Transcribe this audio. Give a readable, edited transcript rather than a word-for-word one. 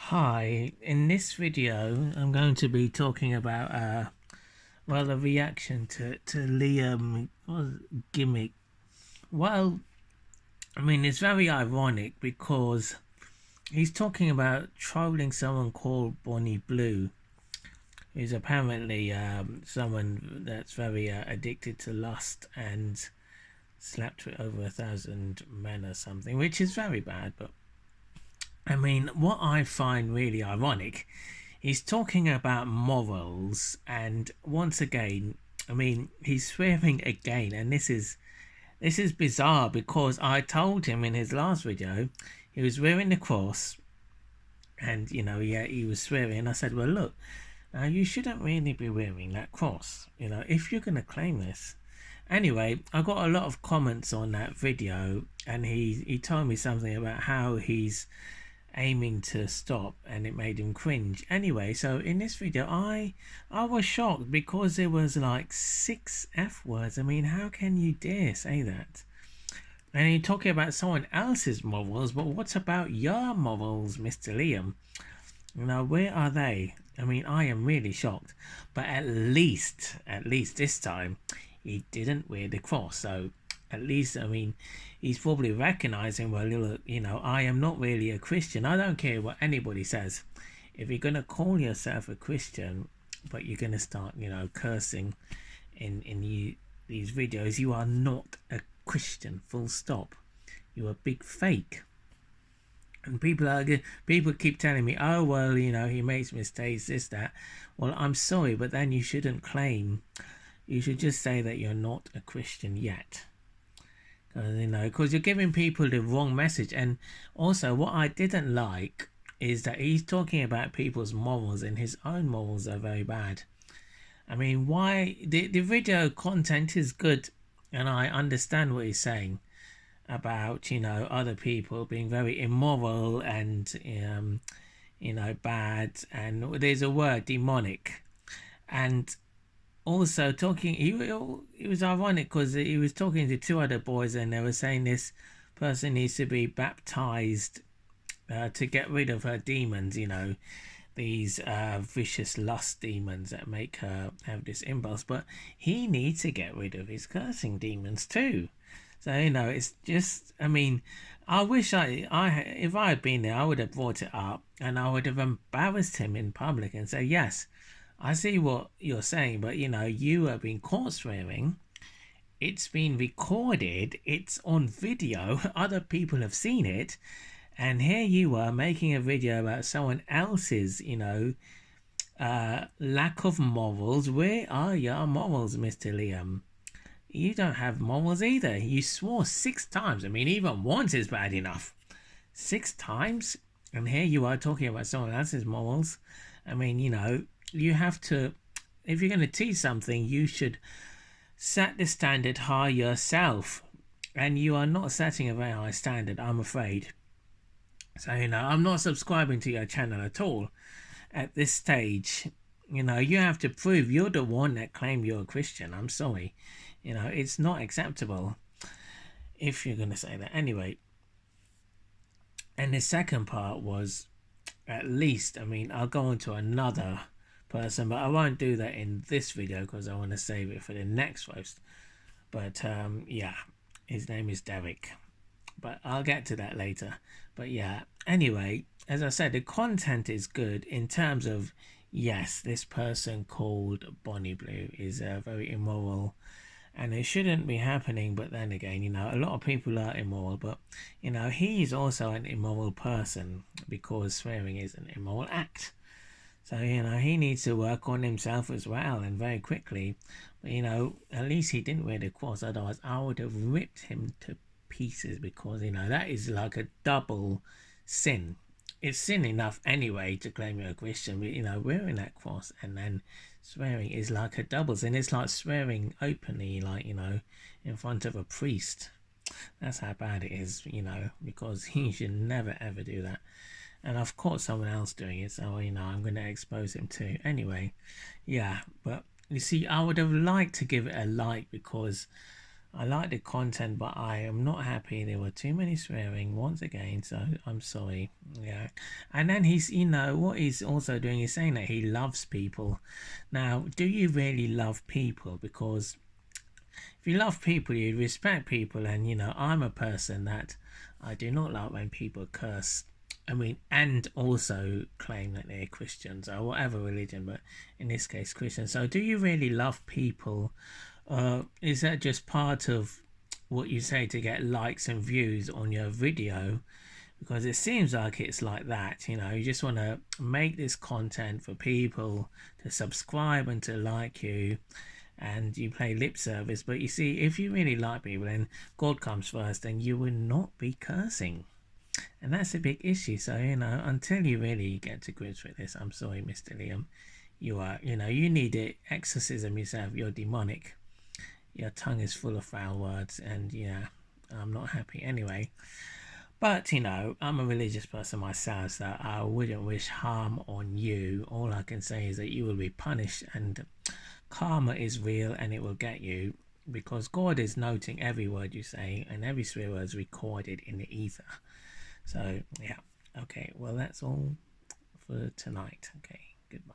Hi, in this video I'm going to be talking about a reaction to Liam gimmick. Well, I mean it's very ironic because he's talking about trolling someone called Bonnie Blue, who's apparently someone that's very addicted to lust and slept with over 1,000 men or something, which is very bad. But I mean, what I find really ironic, he's talking about morals, and once again, I mean, he's swearing again, and this is bizarre because I told him in his last video he was wearing the cross, and yeah, he was swearing. And I said, well, look, now you shouldn't really be wearing that cross, if you're gonna claim this. Anyway, I got a lot of comments on that video, and he told me something about how he's aiming to stop, and it made him cringe. Anyway, so in this video I was shocked because there was like 6 F words. I mean, how can you dare say that? And you're talking about someone else's morals, but what about your morals, Mr. Liam? Where are they? I mean, I am really shocked. But at least this time he didn't wear the cross. So at least, I mean, he's probably recognizing, well, look, I am not really a Christian. I don't care what anybody says. If you're going to call yourself a Christian, but you're going to start, cursing in these videos, you are not a Christian, full stop. You're a big fake. And people keep telling me, oh, well, he makes mistakes, this, that. Well, I'm sorry, but then you shouldn't claim. You should just say that you're not a Christian yet. Because you're giving people the wrong message. And also, what I didn't like is that he's talking about people's morals, and his own morals are very bad. I mean, why? The video content is good, and I understand what he's saying about, other people being very immoral and, bad. And there's a word, demonic. And also talking, he was ironic because he was talking to 2 other boys, and they were saying this person needs to be baptized to get rid of her demons, these vicious lust demons that make her have this impulse. But he needs to get rid of his cursing demons too. So it's just, I mean, I wish if I had been there, I would have brought it up, and I would have embarrassed him in public and said, yes, I see what you're saying, but you have been caught swearing. It's been recorded. It's on video. Other people have seen it. And here you are making a video about someone else's, lack of morals. Where are your morals, Mr. Liam? You don't have morals either. You swore 6 times. I mean, even once is bad enough. 6 times? And here you are talking about someone else's morals. I mean, you have to, if you're going to teach something, you should set the standard high yourself. And you are not setting a very high standard, I'm afraid. So, I'm not subscribing to your channel at all at this stage. You have to prove you're the one that claimed you're a Christian. I'm sorry. It's not acceptable if you're going to say that. Anyway, and the second part was, at least, I mean, I'll go on to another person, but I won't do that in this video because I want to save it for the next roast. But yeah, his name is Derek, but I'll get to that later. But yeah, anyway, as I said, the content is good in terms of, yes, this person called Bonnie Blue is very immoral, and it shouldn't be happening. But then again, a lot of people are immoral, but he's also an immoral person because swearing is an immoral act. So, he needs to work on himself as well, and very quickly. But, at least he didn't wear the cross. Otherwise, I would have ripped him to pieces because, that is like a double sin. It's sin enough anyway to claim you're a Christian, but, wearing that cross and then swearing is like a double sin. It's like swearing openly, like, in front of a priest. That's how bad it is, because he should never ever do that. And I've caught someone else doing it, so, I'm going to expose him too. Anyway, yeah, but you see, I would have liked to give it a like because I like the content, but I am not happy. There were too many swearing once again, so I'm sorry. Yeah. And then he's, what he's also doing is saying that he loves people. Now, do you really love people? Because if you love people, you respect people, and I'm a person that I do not like when people curse. I mean, and also claim that they're Christians or whatever religion, but in this case, Christian. So, do you really love people? Is that just part of what you say to get likes and views on your video? Because it seems like it's like that. You just want to make this content for people to subscribe and to like you, and you play lip service. But you see, if you really like people and God comes first, then you will not be cursing. And that's a big issue. So, until you really get to grips with this, I'm sorry, Mr. Liam, you are, you need it. Exorcism yourself. You're demonic. Your tongue is full of foul words, and yeah, I'm not happy anyway. But I'm a religious person myself, so I wouldn't wish harm on you. All I can say is that you will be punished, and karma is real, and it will get you, because God is noting every word you say, and every swear word is recorded in the ether. So yeah, okay, well, that's all for tonight. Okay, goodbye.